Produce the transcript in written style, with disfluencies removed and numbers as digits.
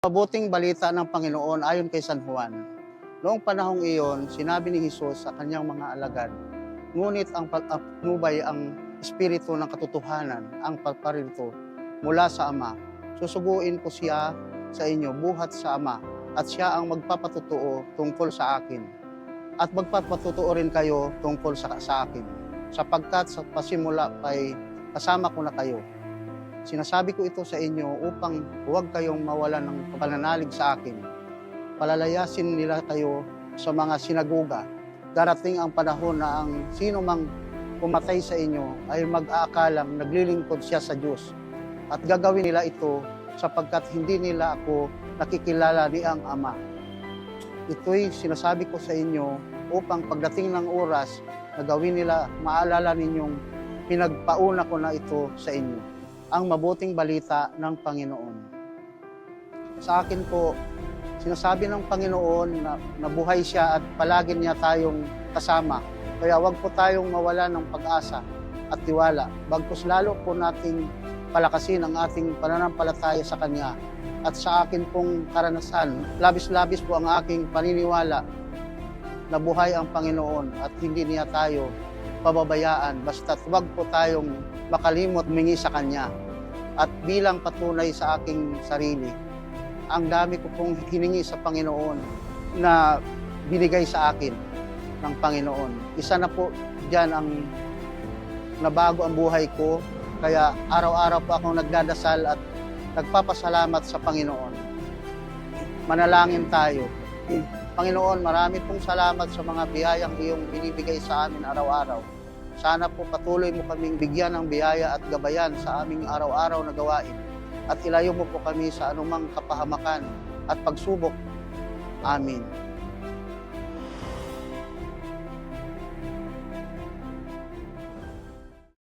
Mabuting balita ng Panginoon ayon kay San Juan. Noong panahong iyon, sinabi ni Jesus sa kanyang mga alagad, ngunit ang patnubay ang Espiritu ng katotohanan, ang paparito mula sa Ama. Susuguin ko siya sa inyo buhat sa Ama, at siya ang magpapatutuo tungkol sa akin. At magpapatutuo rin kayo tungkol sa akin, sapagkat sa pasimula ay kasama ko na kayo. Sinasabi ko ito sa inyo upang huwag kayong mawalan ng pananalig sa akin. Palalayasin nila kayo sa mga sinagoga. Darating ang panahon na ang sino mang pumatay sa inyo ay mag-aakalang naglilingkod siya sa Diyos. At gagawin nila ito sapagkat hindi nila ako nakikilala ni ang Ama. Ito'y sinasabi ko sa inyo upang pagdating ng oras na gawin nila, maalala ninyong pinagpauna ko na ito sa inyo. Ang mabuting balita ng Panginoon. Sa akin po, sinasabi ng Panginoon na nabuhay siya at palagi niya tayong kasama. Kaya wag po tayong mawala ng pag-asa at tiwala. Bagkus lalo po nating palakasin ang ating pananampalataya sa Kanya. At sa akin pong karanasan, labis-labis po ang aking paniniwala na buhay ang Panginoon at hindi niya tayo pababayaan. Basta't wag po tayong makalimot humingi sa Kanya. At bilang patunay sa aking sarili, ang dami ko pong hiningi sa Panginoon na binigay sa akin ng Panginoon. Isa na po dyan ang nabago ang buhay ko. Kaya araw-araw po akong nagdadasal at nagpapasalamat sa Panginoon. Manalangin tayo. Panginoon, marami pong salamat sa mga biyayang iyong binibigay sa amin araw-araw. Sana po patuloy mo kaming bigyan ng biyaya at gabayan sa aming araw-araw na gawain. At ilayo mo po kami sa anumang kapahamakan at pagsubok. Amen.